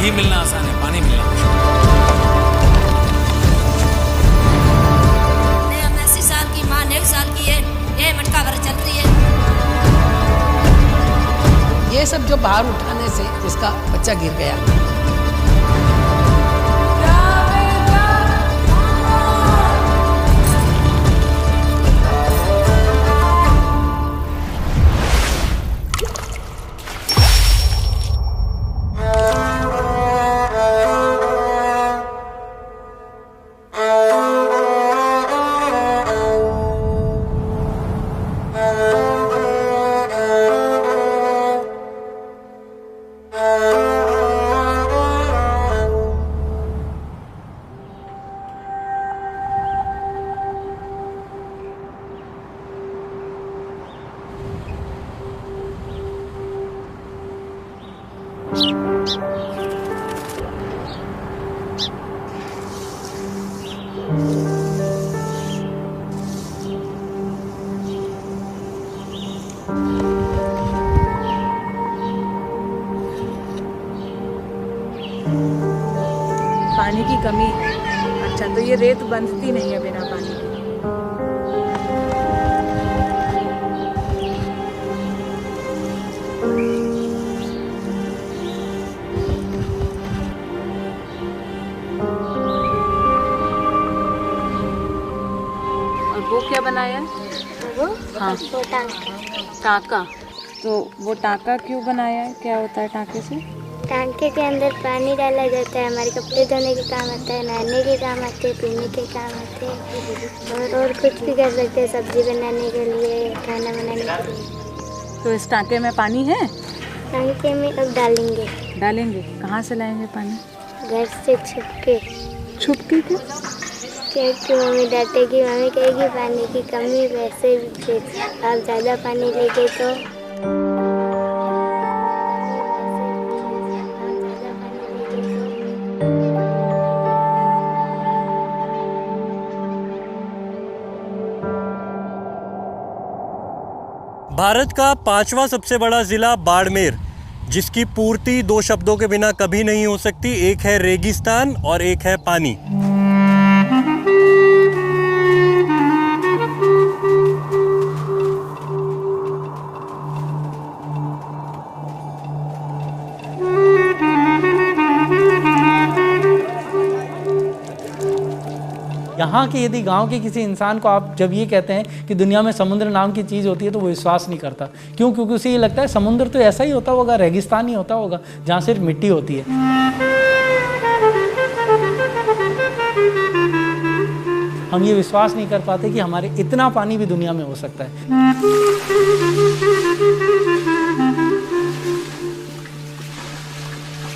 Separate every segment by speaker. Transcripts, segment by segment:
Speaker 1: घी मिलना आसान है, पानी मिलना मुश्किल।
Speaker 2: मैं 80 साल की माँ 9 साल की है, ये मटका भर चल रही है।
Speaker 3: ये सब जो बाहर उठाने से उसका बच्चा गिर गया।
Speaker 4: पानी की कमी। अच्छा, तो ये रेत बंधती नहीं है बिना पानी के। और वो क्या बनाया है?
Speaker 5: वो
Speaker 4: हाँ,
Speaker 5: वो
Speaker 4: टाँका। तो वो टाँका क्यों बनाया है? क्या होता है टाँके से?
Speaker 5: टांके के अंदर पानी डाला जाता है, हमारे कपड़े धोने के काम आता है, नहाने के काम आते हैं, पीने के काम आते हैं, और कुछ भी कर सकते हैं, सब्जी बनाने के लिए, खाना बनाने के लिए।
Speaker 4: तो इस टाँके में पानी है?
Speaker 5: टांके में अब
Speaker 4: डालेंगे। कहाँ से लाएंगे पानी?
Speaker 5: घर से छुप के
Speaker 4: क्यों?
Speaker 5: क्योंकि मम्मी डांटेगी, मम्मी कहेगी पानी की कमी, वैसे भी आप ज़्यादा पानी लेके तो
Speaker 6: भारत का 5वां सबसे बड़ा जिला बाड़मेर, जिसकी पूर्ति 2 शब्दों के बिना कभी नहीं हो सकती। एक है रेगिस्तान और एक है पानी।
Speaker 7: यहाँ के यदि गांव के किसी इंसान को आप जब ये कहते हैं कि दुनिया में समुद्र नाम की चीज़ होती है, तो वो विश्वास नहीं करता। क्यों? क्योंकि उसे ये लगता है समुद्र तो ऐसा ही होता होगा, रेगिस्तान ही होता होगा जहाँ सिर्फ मिट्टी होती है। हम ये विश्वास नहीं कर पाते कि हमारे इतना पानी भी दुनिया में हो सकता है।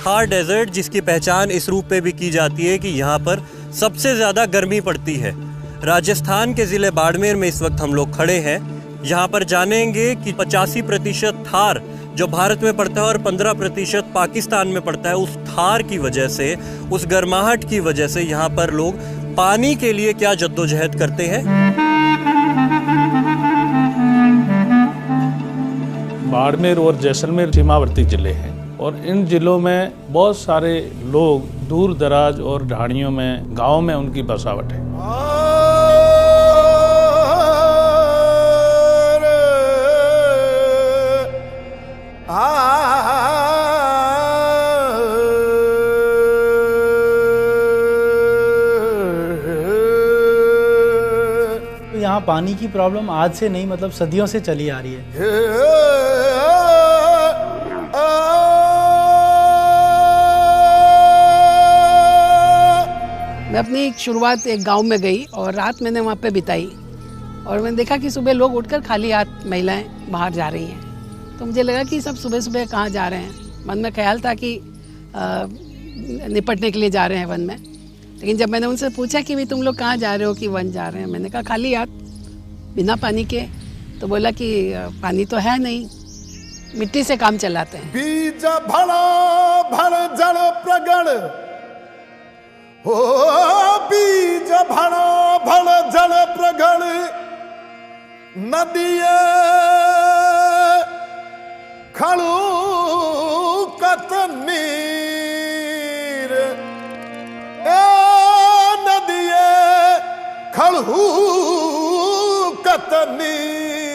Speaker 6: थार डेजर्ट, जिसकी पहचान इस रूप पे भी की जाती है कि यहाँ पर सबसे ज़्यादा गर्मी पड़ती है। राजस्थान के ज़िले बाड़मेर में इस वक्त हम लोग खड़े हैं। यहाँ पर जानेंगे कि 85% थार जो भारत में पड़ता है और 15% पाकिस्तान में पड़ता है, उस थार की वजह से, उस गर्माहट की वजह से यहाँ पर लोग पानी के लिए क्या जद्दोजहद करते हैं।
Speaker 8: बाड़मेर और जैसलमेर सीमावर्ती जिले हैं और इन जिलों में बहुत सारे लोग दूर दराज और ढाणियों में, गाँव में उनकी बसावट है।
Speaker 7: यहाँ पानी की प्रॉब्लम आज से नहीं, मतलब सदियों से चली आ रही है।
Speaker 3: मैं अपनी शुरुआत एक गांव में गई और रात मैंने वहाँ पे बिताई और मैंने देखा कि सुबह लोग उठकर खाली हाथ महिलाएं बाहर जा रही हैं। तो मुझे लगा कि सब सुबह सुबह कहाँ जा रहे हैं। मन में ख्याल था कि निपटने के लिए जा रहे हैं वन में। लेकिन जब मैंने उनसे पूछा कि भाई तुम लोग कहाँ जा रहे हो कि वन जा रहे हैं, मैंने कहा खाली हाथ बिना पानी के। तो बोला कि पानी तो है नहीं, मिट्टी से काम चलाते हैं।
Speaker 9: बीज भड़ा भड़ जड़ प्रगड़ हो, बीज भड़ा भड़ जड़ प्रगड़ नदिये खड़ू कतनी कतनीर।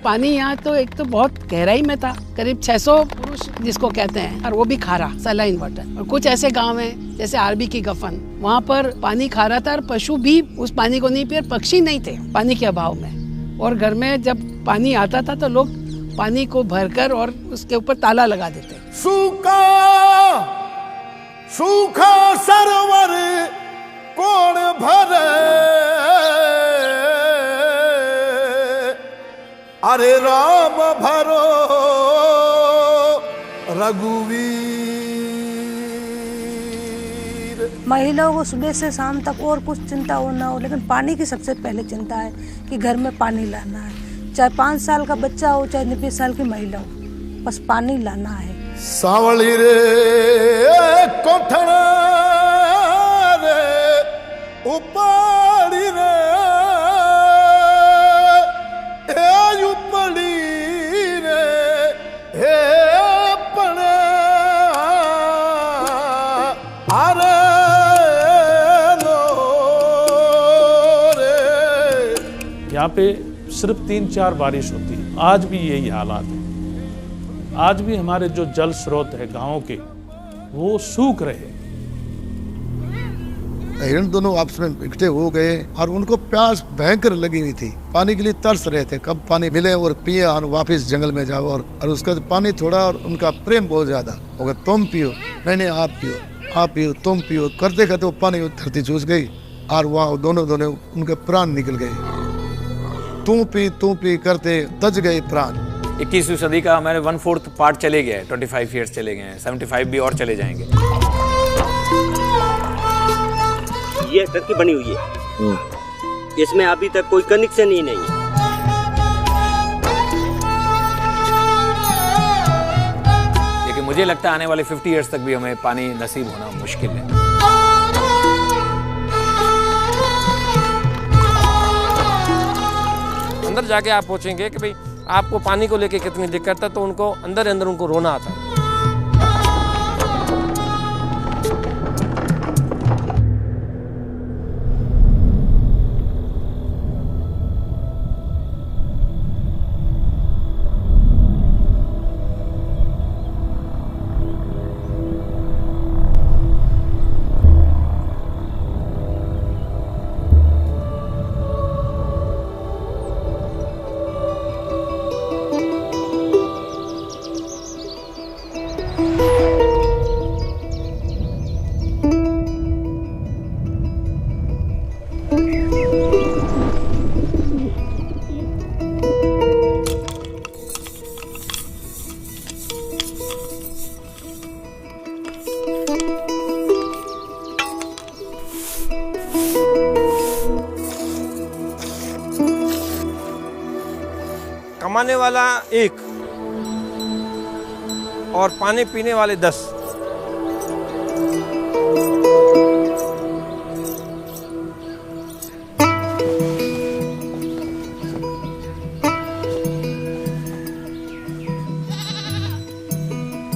Speaker 3: पानी यहाँ तो एक तो बहुत गहराई में था, करीब 600 पुरुष जिसको कहते हैं, और वो भी खारा, सलाइन वाटर। और कुछ ऐसे गांव हैं जैसे आरबी की गफन, वहाँ पर पानी खारा था और पशु भी उस पानी को नहीं पिए, पक्षी नहीं थे पानी के अभाव में। और घर में जब पानी आता था तो लोग पानी को भरकर और उसके ऊपर ताला लगा देते।
Speaker 9: सूखा सूखा सरोवर कौन भरे, अरे राम भरो रघुवीर।
Speaker 10: महिलाओं को सुबह से शाम तक और कुछ चिंता हो ना हो, लेकिन पानी की सबसे पहले चिंता है कि घर में पानी लाना है। चाहे 5 साल का बच्चा हो, चाहे 90 साल की महिला हो, बस पानी लाना है।
Speaker 9: सावली रे कोठड़ा रे उपाड़ी रे उपड़ी रे हे पड़े अरे लो रे।
Speaker 8: यहाँ पे सिर्फ 3-4 बारिश होती है, आज भी यही हालात है। आज भी हमारे जो जल स्रोत है गांवों के, वो सूख रहे।
Speaker 11: हिरण दोनों आपस में इकट्ठे हो गए और उनको प्यास भयंकर लगी हुई थी, पानी के लिए तरस रहे थे, कब पानी मिले और पिए और वापस जंगल में जाओ। और उसका पानी थोड़ा, और उनका प्रेम बहुत ज्यादा हो गया। तुम पियो, नहीं आप पियो, आप पियो, तुम पियो, करते करते वो पानी धरती चूस गई और वहाँ दोनों उनके प्राण निकल गए। तू पी करते तज गए प्राण।
Speaker 1: 21वीं सदी का हमारे 1/4 पार्ट चले गया है, 25 ईयर्स चले गए हैं, 75 भी और चले जाएंगे।
Speaker 12: ये टंकी बनी हुई है, इसमें अभी तक कोई कनेक्शन ही नहीं है।
Speaker 1: लेकिन मुझे लगता है आने वाले 50 ईयर्स तक भी हमें पानी नसीब होना मुश्किल है।
Speaker 13: अंदर जाके आप पूछेंगे कि भाई आपको पानी को लेके कितनी दिक्कत है, तो उनको अंदर अंदर उनको रोना आता है। कमाने वाला 1 और पानी पीने वाले 10।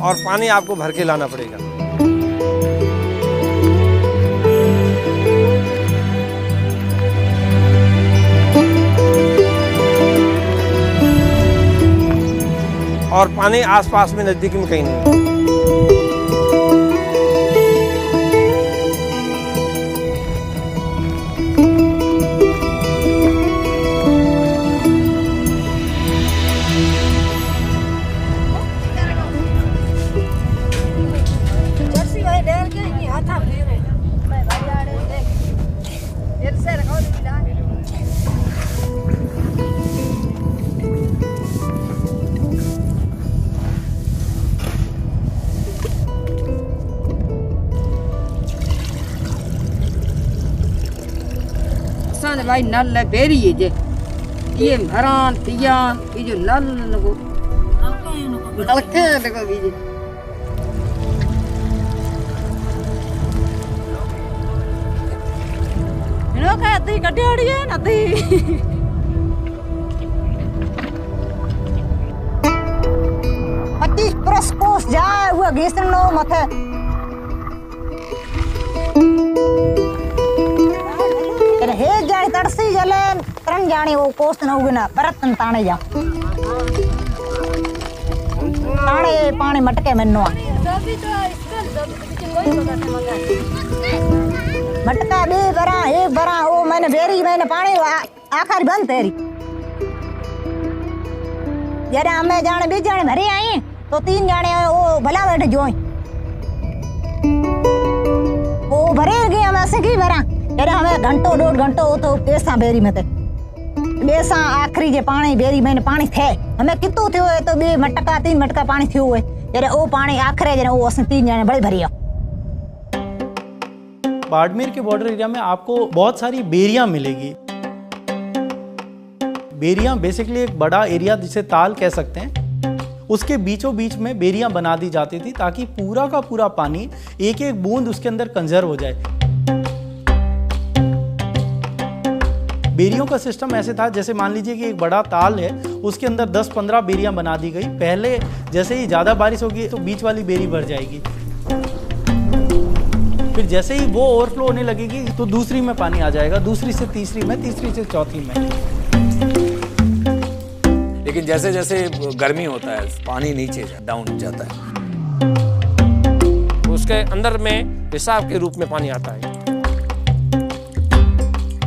Speaker 13: और पानी आपको भर के लाना पड़ेगा। और पानी आसपास में नजदीक में कहीं नहीं।
Speaker 14: भाई नल है बेरी है जे ये हरान तियान ये जो नल नको नलके देखो बीजे इनो कहती कटियोड़ी है नती पति प्रस्कोस जाए हुआ गेसनो मथे
Speaker 15: तरन जाने वो कोस्त न उगना बरतन ताने जा ताने पानी मटके मन्नो मटका बे बरा एक बरा वो मैंने बेरी मैंने पानी आखिर बंद तेरी जरा हमें जाने 20 जाने भरे आई तो 3 जाने वो भला बैठे जोई वो भरे गए हम ऐसे की भरा जरा हमें घंटो 1.5 घंटो तो पैसा बेरी में थे बेसा आखिरी जे पानी बेरी मैंने पानी थे हमें कितो थियो है तो 2 मटका 3 मटका पानी थियो है जरा वो पानी आखिरी जरा वो अस 3 जाने बड़े भरिया।
Speaker 7: बाड़मेर के बॉर्डर एरिया में आपको बहुत सारी बेरियां मिलेगी। बेरियां बेसिकली एक बड़ा एरिया जिसे ताल कह सकते हैं, उसके बीचों बीच में बेरियां बना दी जाती थी ताकि पूरा का पूरा पानी एक एक बूंद उसके अंदर कंजर्व हो जाए। बेरियों का सिस्टम ऐसे था जैसे मान लीजिए कि एक बड़ा ताल है उसके अंदर 10-15 बेरियां बना दी गई। पहले जैसे ही ज़्यादा बारिश होगी तो बीच वाली बेरी भर जाएगी, फिर जैसे ही वो ओवरफ्लो होने लगेगी तो दूसरी में पानी आ जाएगा, दूसरी से तीसरी में, तीसरी से चौथी में।
Speaker 1: लेकिन जैसे जैसे गर्मी होता है पानी नीचे डाउन जाता है,
Speaker 13: उसके अंदर में पेशाब के रूप में पानी आता है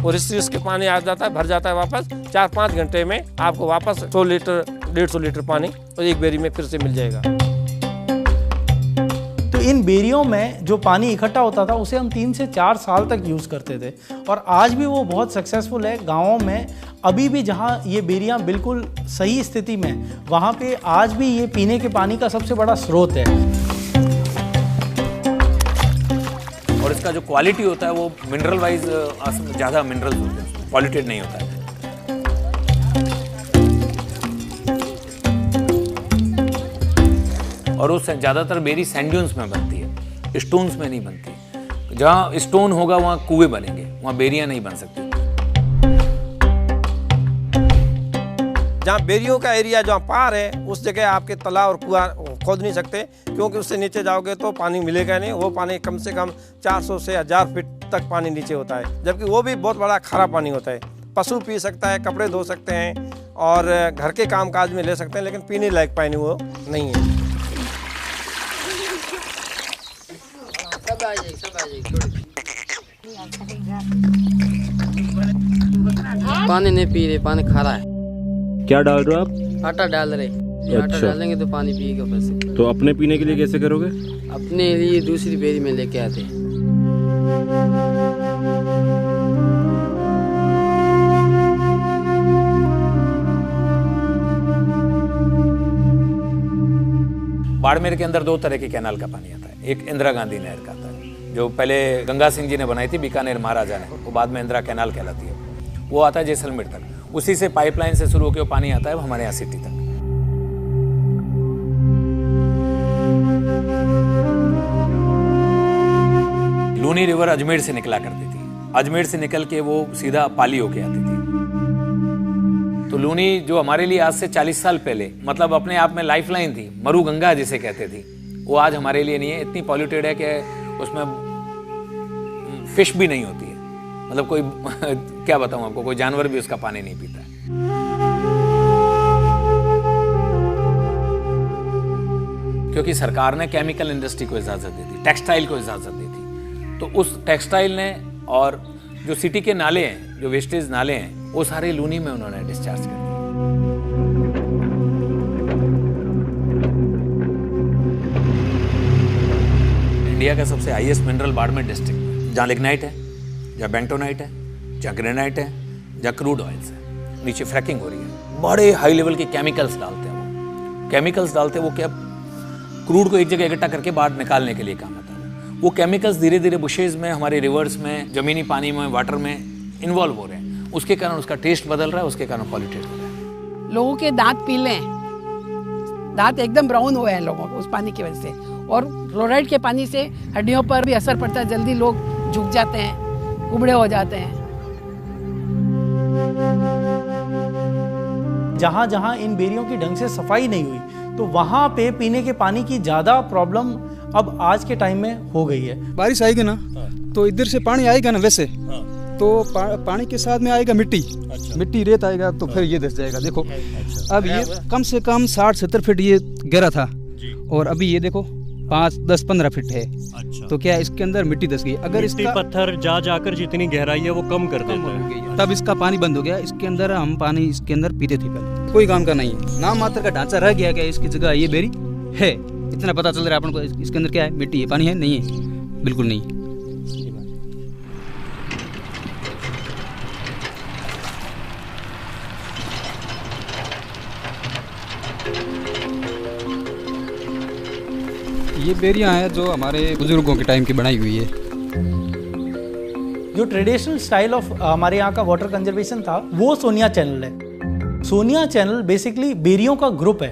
Speaker 13: और इसके पानी आ जाता है, भर जाता है वापस। 4-5 घंटे में आपको वापस 100 लीटर 150 लीटर पानी और एक बेरी में फिर से मिल जाएगा।
Speaker 7: तो इन बेरियों में जो पानी इकट्ठा होता था उसे हम 3 से 4 साल तक यूज़ करते थे और आज भी वो बहुत सक्सेसफुल है। गाँवों में अभी भी जहाँ ये बेरियां बिल्कुल सही स्थिति में, वहाँ पे आज भी ये पीने के पानी का सबसे बड़ा स्रोत है।
Speaker 1: और इसका जो क्वालिटी होता है वो मिनरल वाइज ज़्यादा मिनरल्स होते हैं, पॉल्यूटेड नहीं होता है। और उस ज़्यादातर बेरी सैंड ड्यून्स में बनती है, स्टोन्स में नहीं बनती। जहाँ स्टोन होगा वहाँ कुएं बनेंगे, वहाँ बेरियां नहीं बन सकती।
Speaker 13: जहाँ बेरियों का एरिया जहाँ पार है उस जगह आपके तालाब और कुआं खोद नहीं सकते, क्योंकि उससे नीचे जाओगे तो पानी मिलेगा नहीं। वो पानी कम से कम 400 से 1000 फीट तक पानी नीचे होता है, जबकि वो भी बहुत बड़ा खारा पानी होता है। पशु पी सकता है, कपड़े धो सकते हैं और घर के काम काज में ले सकते हैं, लेकिन पीने लायक पानी वो नहीं है।
Speaker 16: पानी नहीं पी रहे, पानी खारा है।
Speaker 17: क्या डाल रहे हो आप?
Speaker 16: आटा डाल रहे।
Speaker 17: अच्छा।
Speaker 16: आटा डालेंगे तो पानी पिएगा बस।
Speaker 17: तो अपने पीने के लिए कैसे करोगे?
Speaker 16: अपने लिए दूसरी बेरी में लेके आते।
Speaker 1: बाड़मेर के अंदर 2 तरह के कैनाल का पानी आता है। एक इंदिरा गांधी नहर का आता है, जो पहले गंगा सिंह जी ने बनाई थी, बीकानेर महाराजा ने, वो बाद में इंदिरा कैनाल कहलाती है। वो आता है जैसलमेर तक, उसी से पाइपलाइन से शुरू होकर वो पानी आता है हमारे यहाँ सिटी तक। लूनी रिवर अजमेर से निकला करती थी, अजमेर से निकल के वो सीधा पाली होके आती थी। तो लूनी जो हमारे लिए आज से 40 साल पहले मतलब अपने आप में लाइफलाइन थी, मरु गंगा जिसे कहते थी, वो आज हमारे लिए नहीं है। इतनी पॉल्यूटेड है कि उसमें फिश भी नहीं होती है, मतलब कोई क्या बताऊं आपको, कोई जानवर भी उसका पानी नहीं पीता है। क्योंकि सरकार ने केमिकल इंडस्ट्री को इजाजत दी थी, टेक्सटाइल को इजाजत दी थी, तो उस टेक्सटाइल ने और जो सिटी के नाले हैं, जो वेस्टेज नाले हैं, वो सारे लूनी में उन्होंने डिस्चार्ज कर दिए। इंडिया का सबसे हाईएस्ट मिनरल बाड़मेर डिस्ट्रिक्ट, जहाँ लिग्नाइट है, जहाँ बेंटोनाइट है, जहाँ ग्रेनाइट है, जहाँ क्रूड ऑयल्स है, नीचे फ्रैकिंग हो रही है, बड़े हाई लेवल के केमिकल्स डालते हैं। वो केमिकल्स डालते हैं, वो क्या क्रूड को एक जगह इकट्ठा करके बाहर निकालने के लिए काम आता है। वो केमिकल्स धीरे धीरे बुशेज में, हमारे रिवर्स में, जमीनी पानी में, वाटर में इन्वॉल्व हो रहे हैं। उसके कारण उसका टेस्ट बदल रहा है, उसके कारण पॉल्यूटेड हो रहा है।
Speaker 3: लोगों के दांत पीले हैं, दांत एकदम ब्राउन हुए हैं लोगों को उस पानी की वजह से, और क्लोराइड के पानी से हड्डियों पर भी असर पड़ता है, जल्दी लोग झुक जाते हैं, कुबड़े हो जाते हैं।
Speaker 7: जहाँ जहाँ इन बेरियों की ढंग से सफाई नहीं हुई, तो वहाँ पे पीने के पानी की ज़्यादा प्रॉब्लम अब आज के टाइम में हो गई है।
Speaker 18: बारिश आएगी ना तो इधर से पानी आएगा ना, वैसे तो पानी के साथ में आएगा मिट्टी। मिट्टी रेत आएगा तो फिर ये धस जाएगा। देखो अब ये कम से कम 60-70 फीट ये गहरा था और अभी ये देखो 5-10-15 फीट है। तो क्या इसके अंदर मिट्टी धस गई। अगर इसका
Speaker 6: पत्थर जाकर जितनी गहराई है वो कम कर देता है,
Speaker 18: तब इसका पानी बंद हो गया। इसके अंदर हम पानी इसके अंदर पीते थे पहले। कोई काम का नहीं है, नाम मात्र का ढांचा रह गया। क्या इसकी जगह ये बेरी है, इतना पता चल रहा है अपन को। इसके अंदर क्या है, मिट्टी है, पानी है नहीं है, बिल्कुल नहीं है। ये बेरियां हैं जो हमारे बुजुर्गों के टाइम की बनाई हुई है।
Speaker 7: जो ट्रेडिशनल स्टाइल ऑफ हमारे यहाँ का वाटर कंजर्वेशन था वो सोनिया चैनल है। सोनिया चैनल बेसिकली बेरियों का ग्रुप है।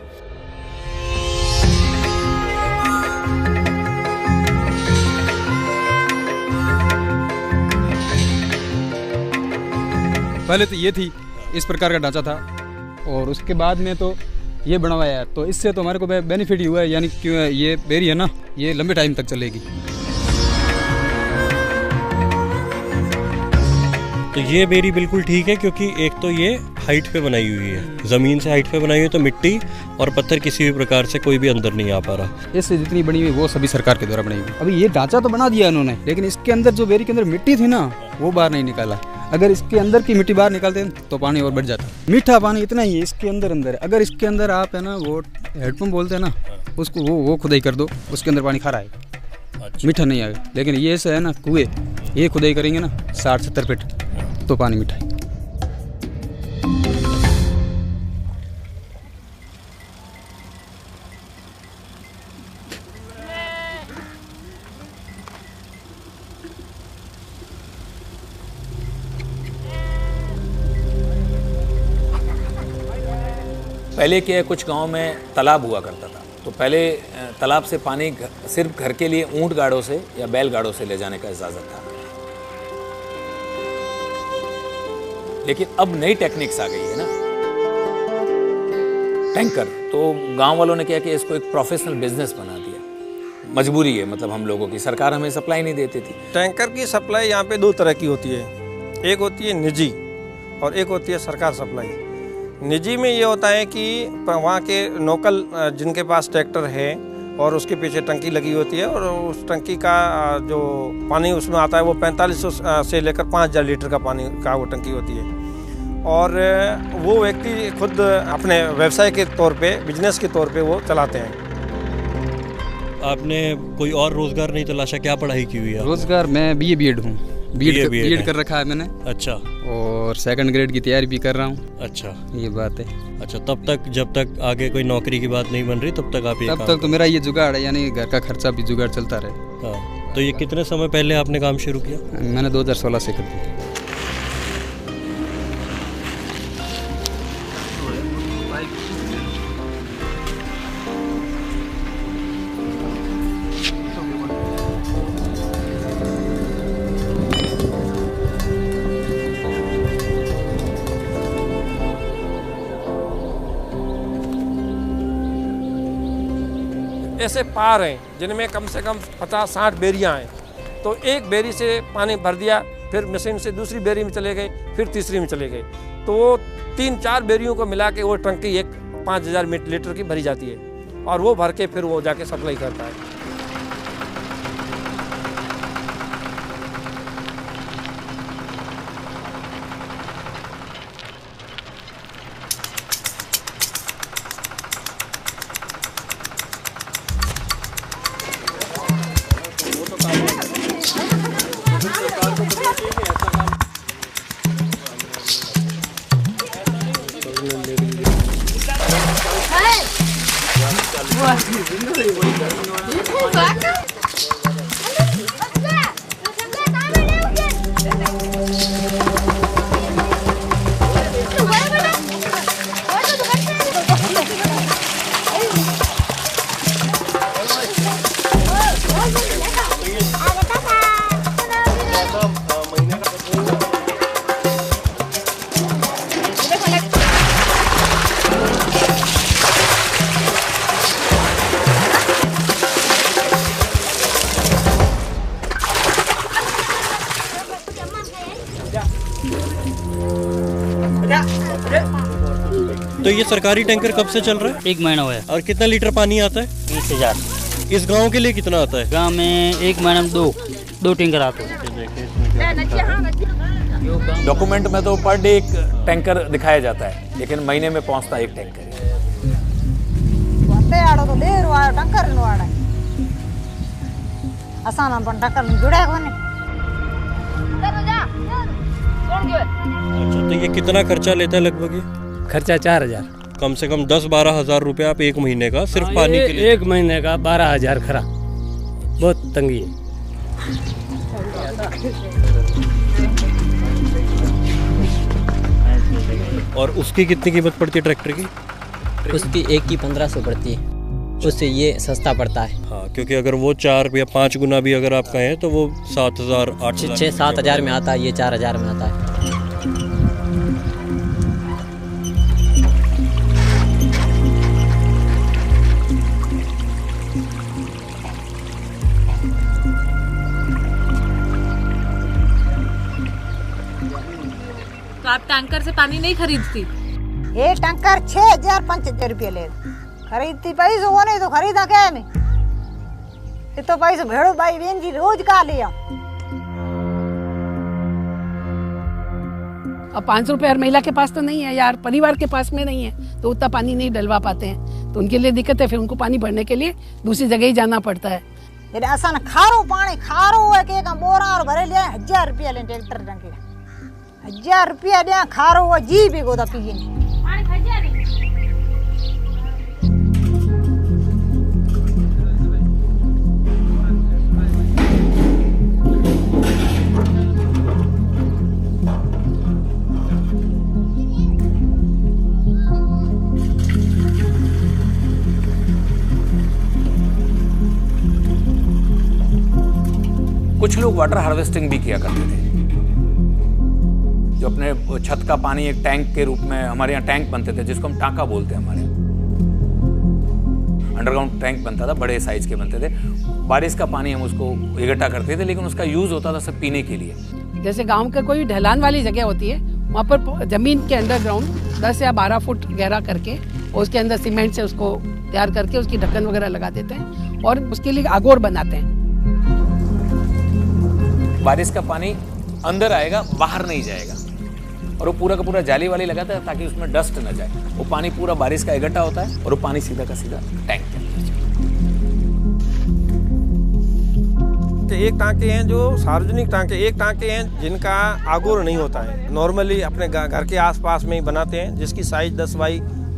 Speaker 18: पहले तो ये थी, इस प्रकार का ढांचा था और उसके बाद में तो ये बनवाया है। तो इससे तो हमारे को बेनिफिट ही हुआ है, यानी कि ये बेरी है ना, ये लंबे टाइम तक चलेगी।
Speaker 6: तो ये बेरी बिल्कुल ठीक है क्योंकि एक तो ये हाइट पे बनाई हुई है, ज़मीन से हाइट पे बनाई हुई है, तो मिट्टी और पत्थर किसी भी प्रकार से कोई भी अंदर नहीं आ पा रहा।
Speaker 18: इससे जितनी बनी हुई वो सभी सरकार के द्वारा बनाई हुई। अभी ये ढांचा तो बना दिया उन्होंने, लेकिन इसके अंदर जो बेरी के अंदर मिट्टी थी ना वो बाहर नहीं निकाला। अगर इसके अंदर की मिट्टी बाहर निकालते तो पानी और बढ़ जाता। मीठा पानी इतना ही है इसके अंदर। अगर इसके अंदर आप है ना वो हेडपम्प बोलते हैं ना, उसको वो खुदाई कर दो, उसके अंदर पानी खारा है, मीठा नहीं आएगा। लेकिन ये ऐसा है ना, कुएं ये खुदाई करेंगे ना 60-70 फीट तो पानी मीठा है।
Speaker 1: पहले क्या है, कुछ गांव में तालाब हुआ करता था, तो पहले तालाब से पानी सिर्फ घर के लिए ऊंट गाड़ों से या बैल गाड़ों से ले जाने का इजाज़त था। लेकिन अब नई टेक्निक्स आ गई है ना, टैंकर। तो गांव वालों ने क्या किया, इसको एक प्रोफेशनल बिजनेस बना दिया। मजबूरी है, मतलब हम लोगों की, सरकार हमें सप्लाई नहीं देती थी।
Speaker 13: टैंकर की सप्लाई यहाँ पे 2 तरह की होती है, एक होती है निजी और एक होती है सरकार सप्लाई। निजी में ये होता है कि वहाँ के लोकल जिनके पास ट्रैक्टर है और उसके पीछे टंकी लगी होती है और उस टंकी का जो पानी उसमें आता है वो 4500 से लेकर 5000 लीटर का पानी का वो टंकी होती है। और वो व्यक्ति खुद अपने व्यवसाय के तौर पे, बिजनेस के तौर पे वो चलाते हैं।
Speaker 6: आपने कोई और रोजगार नहीं तलाशा? क्या पढ़ाई की हुई है?
Speaker 18: रोजगार मैं बीएड हूँ, बीएड कर रखा है मैंने।
Speaker 6: अच्छा।
Speaker 18: और 2nd ग्रेड की तैयारी भी कर रहा हूँ।
Speaker 6: अच्छा,
Speaker 18: ये बात है।
Speaker 6: अच्छा, तब तक जब तक आगे कोई नौकरी की बात नहीं बन रही तब तक आप ये
Speaker 18: तब तक तो मेरा ये जुगाड़ है, यानी घर का खर्चा भी जुगाड़ चलता रहे।
Speaker 6: हाँ, तो ये कितने समय पहले आपने काम शुरू किया?
Speaker 18: मैंने 2016 से कर दिया।
Speaker 13: ऐसे पार हैं जिनमें कम से कम 50-60 बेरियां हैं। तो एक बेरी से पानी भर दिया, फिर मशीन से दूसरी बेरी में चले गए, फिर तीसरी में चले गए, तो वो 3-4 बेरियों को मिला के वो टंकी एक 5000 लीटर की भरी जाती है और वो भर के फिर वो जाके सप्लाई करता है।
Speaker 6: ये सरकारी टैंकर कब से चल रहा है?
Speaker 19: 1 महीना हुआ है।
Speaker 6: और कितना लीटर पानी आता है?
Speaker 19: 20,000।
Speaker 6: इस गांव के लिए कितना आता है?
Speaker 19: गांव में 1 महीने में दो टैंकर आते हैं।
Speaker 1: डॉक्यूमेंट में तो पर डे 1 टैंकर दिखाया जाता है, लेकिन महीने में पहुंचता 1 टैंकर है।
Speaker 6: अच्छा, तो ये कितना खर्चा लेता है लगभग? ये
Speaker 19: खर्चा 4,000।
Speaker 6: कम से कम 10-12 हज़ार रुपया आप 1 महीने का सिर्फ पानी के लिए?
Speaker 19: 1 महीने का 12,000 खरा, बहुत तंगी है।
Speaker 6: और उसकी कितनी कीमत पड़ती है ट्रैक्टर की?
Speaker 20: उसकी 1 की 1500 पड़ती है, उससे ये सस्ता पड़ता है।
Speaker 6: हाँ, क्योंकि अगर वो 4 या 5 गुना भी अगर आप कहें तो वो 7,000 8,000
Speaker 20: 6-7 हज़ार में आता है, ये 4,000 में आता है।
Speaker 4: तो आप टैंकर से पानी नहीं खरीदती?
Speaker 15: ये टैंकर 6,000-5,000 रुपये ले खरीदती, पैसे वो नहीं तो खरीदा क्या मैं? ये तो पैसे भेड़ो भाई बहन जी रोज का लिया।
Speaker 3: अब 500 रुपये हर महिला के पास तो नहीं है यार, परिवार के पास में नहीं है, तो उतना पानी नहीं डलवा पाते हैं, तो उनके लिए दिक्कत है। फिर उनको पानी भरने के लिए दूसरी जगह ही जाना पड़ता है।
Speaker 15: ऐसा ना खारो पानी खारो है कि बोरा और भरे लिया 1,000 रुपया ले ट्रैक्टर टंकी 1,000 रुपया दिया खारो हुआ जी भी गोदा पिए।
Speaker 1: कुछ लोग वाटर हार्वेस्टिंग भी किया करते थे, जो अपने छत का पानी एक टैंक के रूप में, हमारे यहाँ टैंक बनते थे जिसको हम टाका बोलते हैं, हमारे अंडरग्राउंड टैंक बनता था, बड़े साइज के बनते थे। बारिश का पानी हम उसको इकट्ठा करते थे, लेकिन उसका यूज होता था सब पीने के लिए।
Speaker 3: जैसे गांव का कोई ढलान वाली जगह होती है, वहाँ पर जमीन के अंडरग्राउंड 10 या 12 फुट गहरा करके उसके अंदर सीमेंट से उसको तैयार करके उसकी ढक्कन वगैरह लगा देते हैं और उसके लिए आगोर बनाते हैं।
Speaker 1: बारिश का पानी अंदर आएगा, बाहर नहीं जाएगा, और वो पूरा का पूरा जाली वाली लगाता है ताकि उसमें डस्ट न जाए। वो पानी पूरा बारिश का इकट्ठा होता है और वो पानी सीधा का सीधा टैंक के अंदर जाता है।
Speaker 13: एक टांके हैं जो सार्वजनिक टांके, एक टांके हैं जिनका आगोर नहीं होता है, नॉर्मली अपने घर के आसपास में ही बनाते हैं, जिसकी साइज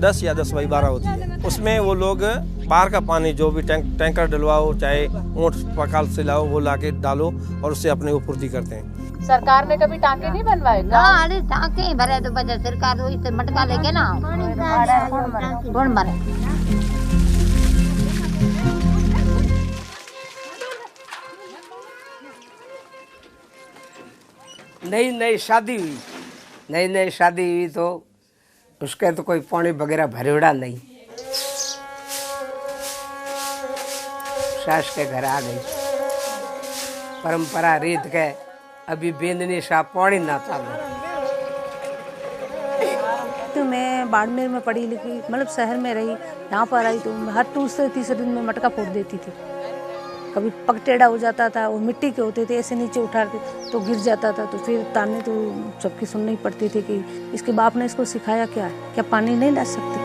Speaker 13: 10 या 10 बाई 12 होती है। उसमें वो लोग बाहर का पानी जो भी टैंकर डलवाओ, चाहे ऊँट पकाल से लाओ, वो लाके डालो और उससे अपने पूर्ति करते हैं।
Speaker 4: सरकार ने कभी टांके नहीं बनवाए?
Speaker 15: हाँ, अरे टांके भरे तो बजा सरकार वही से मटका लेके ना कौन भरे।
Speaker 14: नई शादी हुई, नई शादी हुई तो उसके तो कोई पानी वगैरह भरेड़ा नहीं। सास के घर आ गई, परंपरा रीत के अभी बेंदनी सा पानी ना चालू।
Speaker 10: तो मैं बाड़मेर में पढ़ी लिखी, मतलब शहर में रही, यहाँ पर आई तो हर दूसरे तीसरे दिन में मटका फोड़ देती थी। कभी पग टेढ़ा हो जाता था, वो मिट्टी के होते थे, ऐसे नीचे उठाते तो गिर जाता था, तो फिर ताने तो सबकी सुननी पड़ती थी कि इसके बाप ने इसको सिखाया क्या है, क्या पानी नहीं डाल सकती।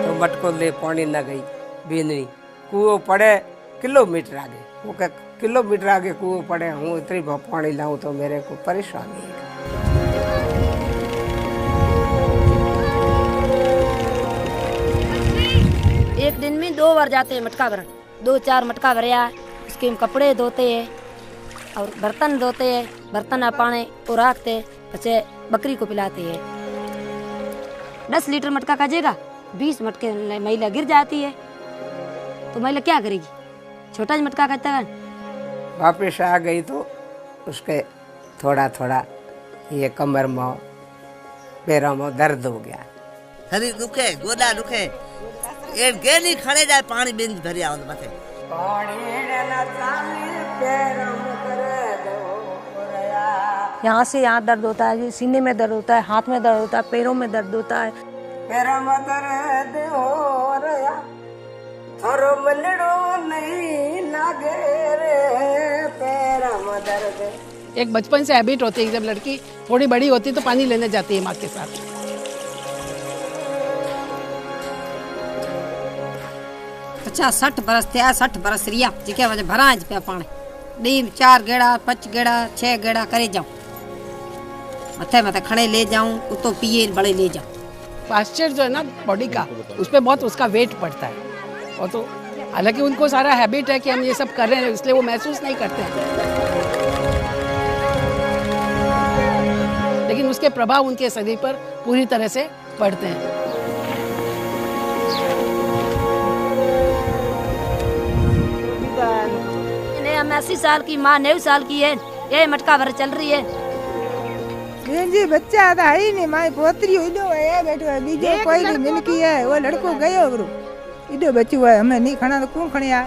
Speaker 14: तो मटको ले पानी न गई बेंदनी, कुओं पड़े किलोमीटर आगे, वो क्या किलोमीटर आगे कुओं पड़े, हूँ इतनी पानी लाऊं तो मेरे को परेशानी है।
Speaker 2: एक दिन में 2 बार जाते हैं मटका भरन, 2-4 मटका भरया, उसके हम कपड़े धोते हैं और बर्तन धोते हैं, बर्तन पानी को रखते, पचे बकरी को पिलाते हैं। 10 लीटर मटका खाजेगा, 20 मटके महिला गिर जाती है, तो महिला क्या करेगी? छोटा मटका खाता है।
Speaker 14: वापिस आ गई तो उसके थोड़ा थोड़ा ये कमर में पैरों में दर्द हो गया।
Speaker 21: शरीर दुखे, गोदा दुखे, एक गेनी खड़े जाए पानी बिंद भरिया मथे।
Speaker 10: यहाँ से यहाँ दर्द होता है, सीने में दर्द होता है, हाथ में दर्द होता है, पैरों में दर्द होता है।
Speaker 14: पैरों में दर्द हो रहा, थोरो मनड़ो नहीं लागे रे, पैरों में दर्द।
Speaker 3: एक बचपन से हैबिट होती है, जब लड़की थोड़ी बड़ी होती है तो पानी लेने जाती है माँ के साथ।
Speaker 5: 50-60 बरस थे, 60 बरस रिया जिके वजह भरा पे पानी दी 4 गेड़ा 5 गेड़ा 6 गेड़ा करे जाऊं, मथे मथे खड़े ले जाऊं, उतो पिए बड़े ले जाऊं।
Speaker 3: पास्चर जो है ना बॉडी का, उस पर बहुत उसका वेट पड़ता है। और तो हालांकि उनको सारा हैबिट है कि हम ये सब कर रहे हैं, इसलिए वो महसूस नहीं करते हैं, लेकिन उसके प्रभाव उनके शरीर पर पूरी तरह से पड़ते हैं।
Speaker 2: हम 80 साल की माँ 90 साल की है, ये मटका भर चल रही है।
Speaker 22: जी बच्चा था ही नहीं, माई पोतरी इडो है बैठो है, बीजो कोई नहीं मिलकी है, वो लड़को गयो बरो इडो बच्चो है, हमें नहीं खाना तो कौन खणिया।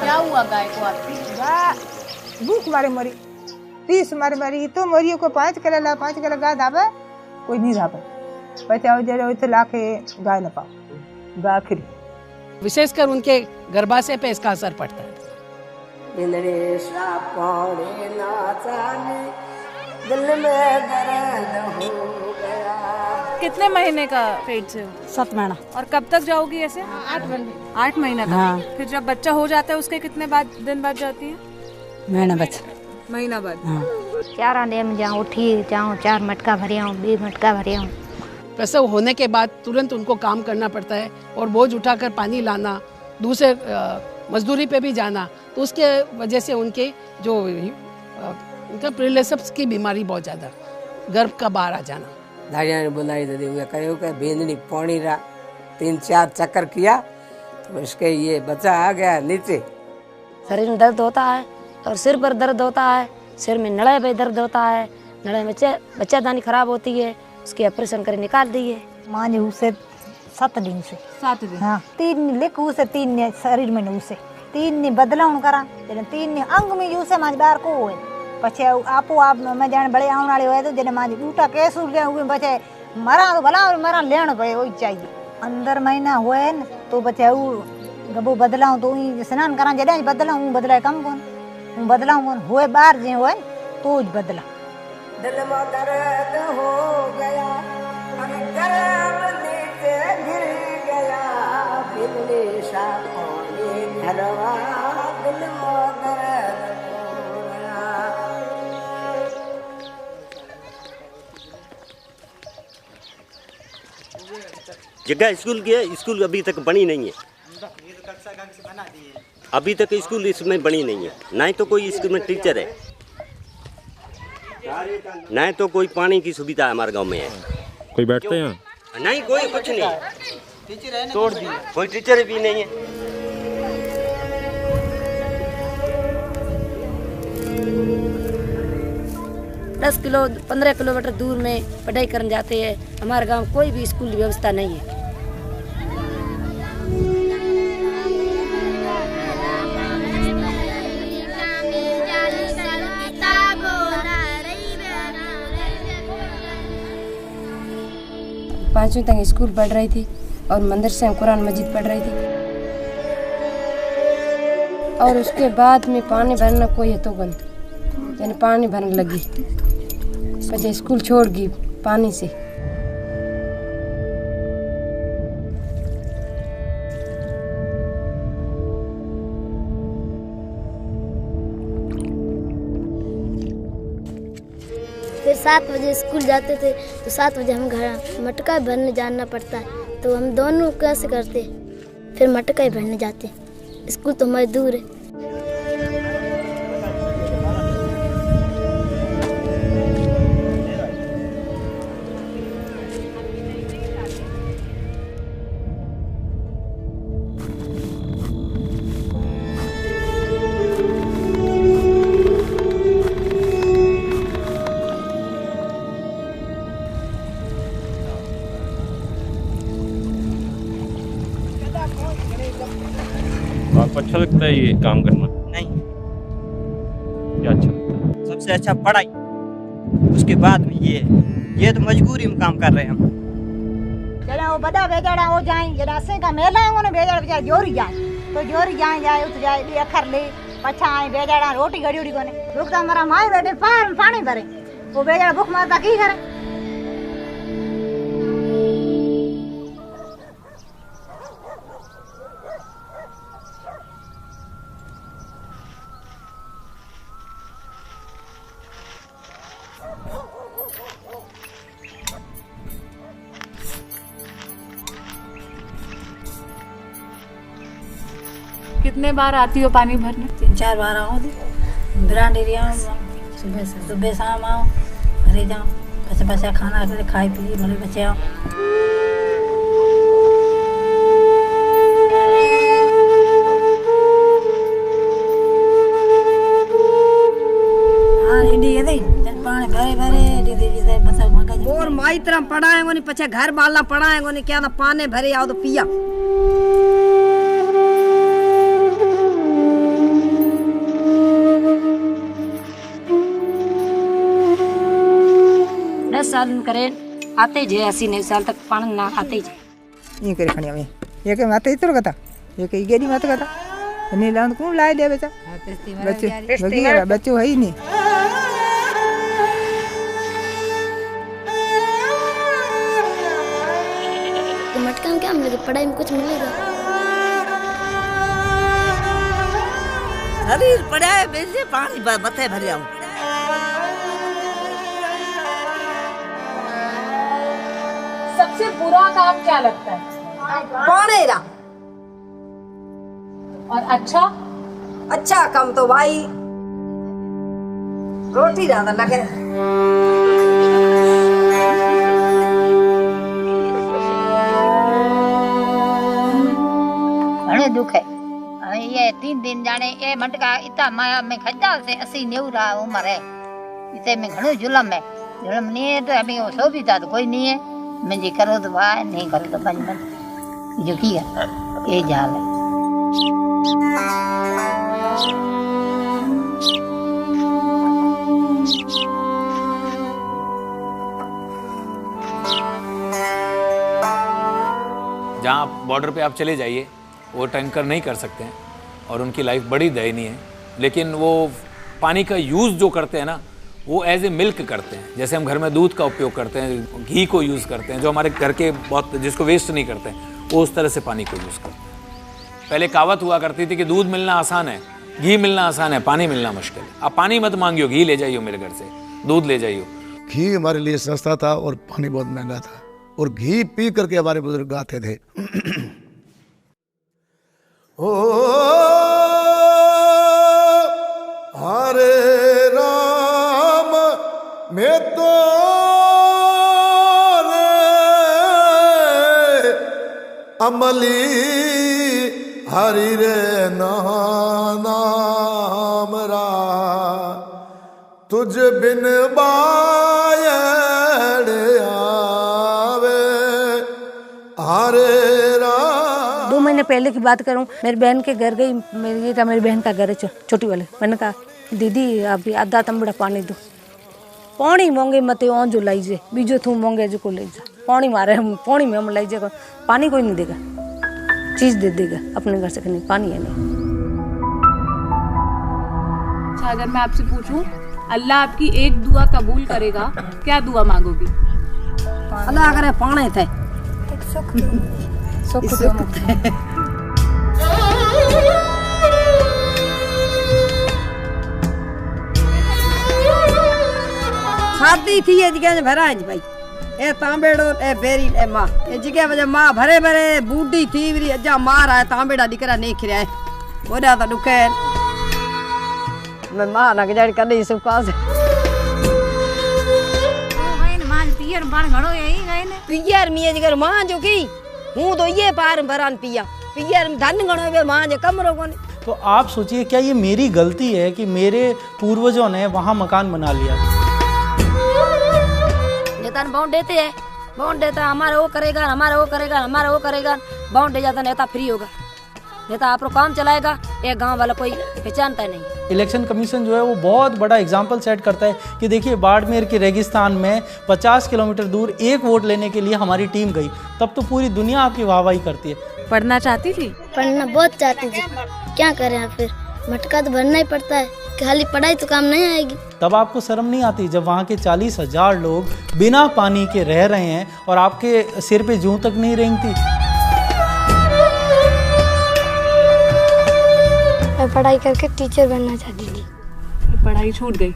Speaker 10: क्या हुआ गाय को?
Speaker 22: भूख मारे मरी, 30 मारी तो मरियो को 5 किलो गाय धाबे, कोई नहीं धाबे, बचाओ जरा इथे लाके गाय न पाओ गाय खरी।
Speaker 3: विशेषकर उनके गर्भाशय पे इसका असर पड़ता है।
Speaker 14: दिल में दर्द हो गया।
Speaker 4: कितने महीने का पेट से हो?
Speaker 5: 7 महीना।
Speaker 4: और कब तक जाओगी ऐसे? 8 महीना तक।
Speaker 5: हाँ।
Speaker 4: फिर जब बच्चा हो जाता है उसके कितने दिन बाद जाती है? महीना बाद।
Speaker 5: हाँ।
Speaker 15: 4 दिन जाऊँ उठी जाऊँ, 4 मटका भरिया हूँ, 2 मटका भरिया हूँ।
Speaker 3: प्रसव होने के बाद तुरंत उनको काम करना पड़ता है और बोझ उठाकर पानी लाना, दूसरे मजदूरी पे भी जाना, तो उसके वजह से उनके जो उनका प्रिलेप्स की बीमारी बहुत ज़्यादा, गर्भ का बाहर आ जाना।
Speaker 14: धारिया ने बुलाई दे दिया, कहो कि बेंदनी पानी रहा, 3-4 चक्कर किया तो इसके ये बच्चा आ गया नीचे।
Speaker 2: शरीर में दर्द होता है और सिर पर दर्द होता है, सिर में नड़े पे दर्द होता है, नड़े में बच्चादानी खराब होती है, उसके ऑपरेशन कर निकाल दिए।
Speaker 15: माँ ने उसे 7 दिन से
Speaker 4: 7 दिन।
Speaker 15: हाँ 3 लिख उसे 3 ने शरीर में उसे 3 ने बदलाव करा, 3 ने अंग में उसे माज बार को होए, पछे आपो आप मैं जान बड़े आउण वाले होए तो जने माज उल्टा केस उड़ गया हुए, पछे मरा तो भला और मरा लेण पे होई चाहिए। अंदर महीना होए न तो पछे गबो बदलाव तो ही स्नान करा, जडे बदलाव बदलाय कम कोन हूं बदलाव कोन होए बाहर जे होए तो ज बदला।
Speaker 14: दिल में दर्द हो गया, अरे गर्भ नीचे गिर गया, बिजली सा पानी घरवा, दिल में दर्द हो गया।
Speaker 12: जगह स्कूल की है, स्कूल अभी तक बनी नहीं है, अभी तक स्कूल इसमें बनी नहीं है, ना ही तो कोई स्कूल में टीचर है, ना तो कोई पानी की सुविधा हमारे गांव में है।
Speaker 17: कोई बैठते हैं यहाँ?
Speaker 12: नहीं, कोई कुछ नहीं, तोड़ दिया, कोई टीचर भी नहीं है।
Speaker 2: दस 15 किलोमीटर दूर में पढ़ाई करने जाते हैं। हमारे गांव कोई भी स्कूल व्यवस्था नहीं है।
Speaker 23: पाँचवीं तक स्कूल पढ़ रही थी और मंदिर से कुरान मजीद पढ़ रही थी, और उसके बाद में पानी भरना कोई है तो बंद, यानी पानी भरने लगी, वजह स्कूल छोड़ गई पानी से।
Speaker 24: फिर 7 बजे स्कूल जाते थे तो 7 बजे हम घर मटका भरने जाना पड़ता है, तो हम दोनों कैसे करते, फिर मटका ही भरने जाते, स्कूल तो हमारे दूर है।
Speaker 17: आपको अच्छा लगता है ये काम करना?
Speaker 8: नहीं।
Speaker 17: क्या अच्छा लगता है?
Speaker 8: सबसे अच्छा पढ़ाई, उसके बाद में ये तो मजबूरी में काम कर रहे हैं हम।
Speaker 15: जरा वो बड़ा बेजड़ा हो जाए, जरा से का मेला है उन्हें बेजड़ा बेचारा जोरी जाए, तो जोरी जाए उठ जाए लिए अखर ले पछा आए बेजड़ा रोटी घड़ी उड़ी कोने रुक तो हमारा माए बैठे पानी भरे, वो बेजड़ा भूख मारता की करे।
Speaker 4: कितने बार आती हो पानी भरने?
Speaker 10: 3-4 बार आओ ब्रांड एरिया सुबह शाम आओ भरे जाओ, बच्चे खाना खाए पिए भले बच्चे आओ।
Speaker 5: और माई तरह पढ़ाएंगे नहीं, पछे घर बालना पढ़ाएंगे नहीं, क्या ना पानी भरे आओ तो पिया।
Speaker 2: साल करें आते जे 80 साल तक पानी ना आते जे
Speaker 22: ये करे खणिया में ये के माते इतर कथा ये के गेडी माते कथा ने लांद को लाए दे बेटा बच्चे बच्चे है ही नहीं।
Speaker 24: तो मटका में क्या मिलेगा, पढ़ाई में कुछ मिलेगा?
Speaker 21: अरे पढ़ाई बेचे पानी बते भर जाऊं।
Speaker 4: सबसे बुरा काम क्या लगता है?
Speaker 5: पानी।
Speaker 4: और अच्छा
Speaker 5: काम तो भाई रोटी ज्यादा लगे।
Speaker 15: घणे दुख है ये 3 दिन जाने ये मटका इतना माया में खजा से 80-90 उम्र है, इसे में घणो जुलम है। जुलम नहीं है तो अभी वो सो भी था तो कोई नहीं है, मैं जी करो तो भाई नहीं करो तो बंद जो की है ये जाल है।
Speaker 1: जहाँ बॉर्डर पे आप चले जाइए वो टैंकर नहीं कर सकते हैं और उनकी लाइफ बड़ी दयनीय है, लेकिन वो पानी का यूज़ जो करते हैं ना वो एज ए मिल्क करते हैं। जैसे हम घर में दूध का उपयोग करते हैं, घी को यूज़ करते हैं, जो हमारे घर के बहुत जिसको वेस्ट नहीं करते हैं, वो उस तरह से पानी को यूज़ करते हैं। पहले कहावत हुआ करती थी कि दूध मिलना आसान है, घी मिलना आसान है, पानी मिलना मुश्किल है। आप पानी मत मांगियो, घी ले जाइयो मेरे घर से, दूध ले जाइयो।
Speaker 9: घी हमारे लिए सस्ता था और पानी बहुत महंगा था, और घी पी करके हमारे बुजुर्ग गाते थे ओ हरे राम में तो रे अमली हरि रे नाम रा तुझ बिन बायड़ आवे हरे
Speaker 10: 2 महीने पहले की बात करूं, मेरी बहन के घर गई, मेरी बहन का घर है छोटी वाले। मैंने कहा दीदी अभी आधा तंबड़ा पानी दो, पानी मांगे मत जो लाइजे बीजो थू मांगे जो को ले जा, पानी मारे पानी में हम लाइजे, पानी कोई नहीं देगा, चीज दे देगा अपने घर से, नहीं पानी है नहीं।
Speaker 4: अच्छा अगर मैं आपसे पूछूं अल्लाह आपकी एक दुआ कबूल करेगा, क्या दुआ मांगोगी?
Speaker 5: अल्लाह करे पानी थे शादी थी ये जगह भरा है भाई, ए तांबेड़ो ए बेरी ए मां ए जगह वजह मां भरे भरे बूढ़ी थी वरी अजा मार है तांबेड़ा दिकरा नहीं खिरा है ओदा तो दुखे मैं मां ना गजाड़ी कदी सुका से
Speaker 15: मां पियर बाण घणो यही गए ने
Speaker 5: पियर मिए जगर मां जो की हूं तो ये पार भरान पिया पियर धन घणो वे मां जे कमरो कोनी।
Speaker 7: तो आप सोचिए क्या ये मेरी गलती है कि मेरे पूर्वजों ने वहाँ मकान बना लिया?
Speaker 2: नेता बाउंड देते हैं, बाउंड देता हमारा वो करेगा, हमारा वो करेगा, हमारा वो करेगा, बाउंड दे जाता नेता फ्री होगा। नहीं तो आप काम चलाएगा एक गांव वाला कोई पहचानता नहीं।
Speaker 7: इलेक्शन कमीशन जो है वो बहुत बड़ा एग्जाम्पल सेट करता है कि देखिए बाड़मेर के रेगिस्तान में 50 किलोमीटर दूर एक वोट लेने के लिए हमारी टीम गई, तब तो पूरी दुनिया आपकी वाहवाही करती है।
Speaker 23: पढ़ना चाहती थी?
Speaker 24: पढ़ना बहुत चाहती थी, क्या करें फिर मटका तो भरना ही पड़ता है, खाली पढ़ाई तो काम नहीं आएगी।
Speaker 7: तब आपको शर्म नहीं आती जब वहाँ के 40,000 लोग बिना पानी के रह रहे हैं और आपके सिर पे जूं तक नहीं रेंगती?
Speaker 24: मैं पढ़ाई करके टीचर बनना चाहती थी।
Speaker 4: पढ़ाई छूट गई।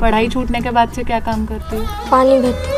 Speaker 4: पढ़ाई छूटने के बाद से क्या काम करती हो?
Speaker 24: पानी भरती थी।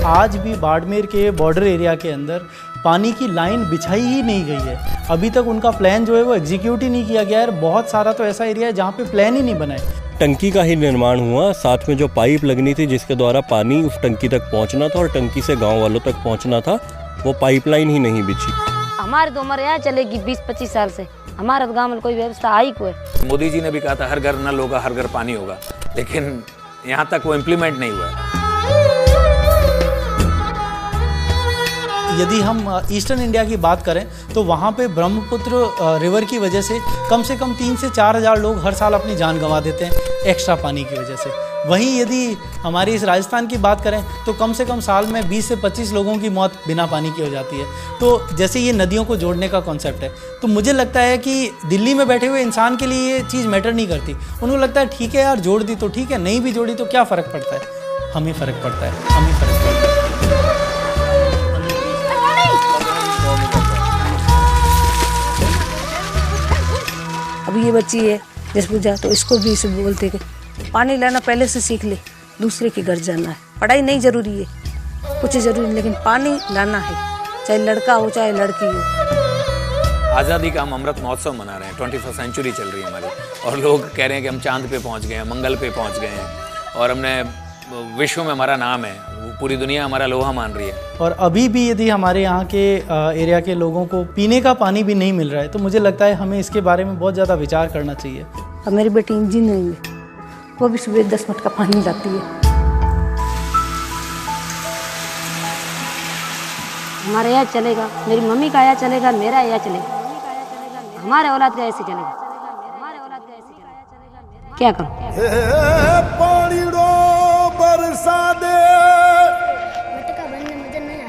Speaker 7: आज भी बाड़मेर के बॉर्डर एरिया के अंदर पानी की लाइन बिछाई ही नहीं गई है। अभी तक उनका प्लान जो है वो एग्जीक्यूट ही नहीं किया गया है। बहुत सारा तो ऐसा एरिया है जहाँ पे प्लान ही नहीं बनाए।
Speaker 6: टंकी का ही निर्माण हुआ, साथ में जो पाइप लगनी थी जिसके द्वारा पानी उस टंकी तक पहुँचना था और टंकी से गाँव वालों तक पहुँचना था, वो पाइपलाइन ही नहीं बिछी।
Speaker 2: हमारी तो उम्र यहाँ चलेगी 20-25 साल से, हमारे तो गाँव में कोई व्यवस्था आई कोई।
Speaker 1: मोदी जी ने भी कहा था हर घर नल होगा, हर घर पानी होगा, लेकिन यहाँ तक वो इम्प्लीमेंट नहीं हुआ है।
Speaker 7: यदि हम ईस्टर्न इंडिया की बात करें तो वहाँ पे ब्रह्मपुत्र रिवर की वजह से कम 3 से 4 हज़ार लोग हर साल अपनी जान गंवा देते हैं एक्स्ट्रा पानी की वजह से। वहीं यदि हमारी इस राजस्थान की बात करें तो कम से कम साल में 20 से 25 लोगों की मौत बिना पानी की हो जाती है। तो जैसे ये नदियों को जोड़ने का कॉन्सेप्ट है, तो मुझे लगता है कि दिल्ली में बैठे हुए इंसान के लिए ये चीज़ मैटर नहीं करती। उनको लगता है ठीक है यार, जोड़ दी तो ठीक है, नहीं भी जोड़ी तो क्या फ़र्क पड़ता है। हमें फ़र्क पड़ता है, हमें फ़र्क पड़ता है।
Speaker 10: अभी ये बच्ची है जस पूजा, तो इसको भी इसे बोलते कि पानी लाना पहले से सीख ले, दूसरे के घर जाना है। पढ़ाई नहीं जरूरी है, कुछ जरूरी नहीं, लेकिन पानी लाना है, चाहे लड़का हो चाहे लड़की हो।
Speaker 1: आज़ादी का हम अमृत महोत्सव मना रहे हैं, 21st सेंचुरी चल रही है हमारी, और लोग कह रहे हैं कि हम चांद पे पहुंच गए हैं, मंगल पे पहुंच गए हैं, और हमने विश्व में हमारा नाम है, पूरी दुनिया हमारा लोहा मान रही है।
Speaker 7: और अभी भी यदि हमारे यहाँ के एरिया के लोगों को पीने का पानी भी नहीं मिल रहा है, तो मुझे लगता है हमें इसके बारे में बहुत ज़्यादा विचार करना चाहिए।
Speaker 10: अब मेरी बेटी इंजीनियरिंग है, वो भी सुबह 10 मिनट का पानी लाती है।
Speaker 2: हमारे यहाँ चलेगा, मेरी मम्मी का यहाँ चलेगा, मेरा यहाँ चलेगा, हमारे औलाद का ऐसे चलेगा। क्या करूं?
Speaker 9: पानी बरसा दे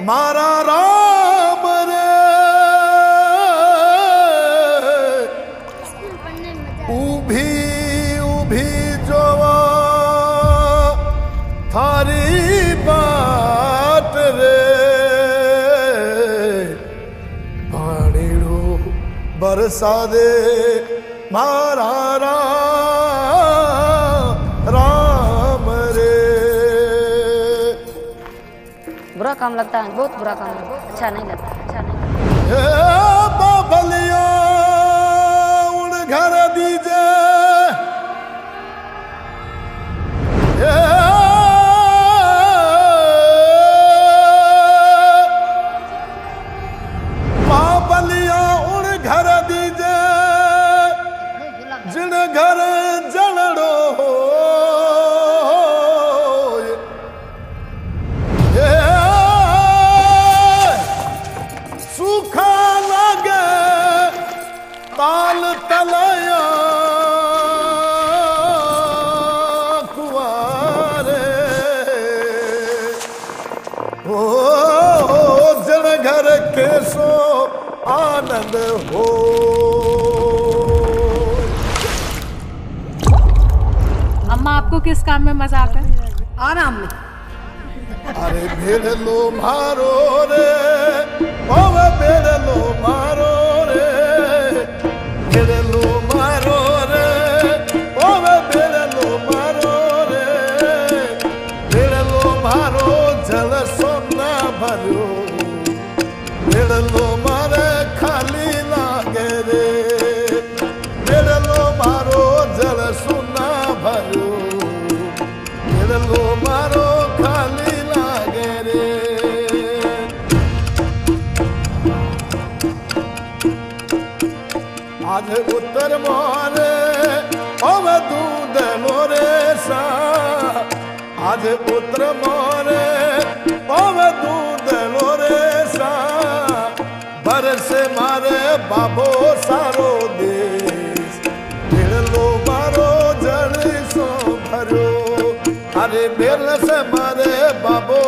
Speaker 9: मारा राम रे, उभी उभी जो थारी बात रे, पानी बरसा दे मारा राम रे।
Speaker 2: बुरा काम लगता है, बहुत बुरा काम है, अच्छा नहीं लगता, अच्छा नहीं।
Speaker 9: बाबलिया उन घर दीजे, बाबलिया उन घर दीजे जिन घर जलड़ो सूखा लगे ताल तलया कुआरे, ओ जन घर के सो आनंद हो।
Speaker 4: अम्मा आपको किस काम में मजा आता है?
Speaker 5: आराम में।
Speaker 9: अरे भेड़ लो मारो रे, ओवे भेड़ लो मारो रे, भेड़ लो मारो रे, ओवे भेड़ लो मारो रे, भेड़ लो मारो जल सोना भरो, भेड़ लो मारे खाली लागे रे, भेड़ लो मारो जल सोना भरो, भेड़ लो मारो खाली लागे रे। आज उत्तर मोरे ओव दूध मोरे सा, आज उत्तर मोरे ओव दूध मोरे
Speaker 11: बाबो सारो देश लो मारो जड़ सो भरो अरे बेल से मारे बाबो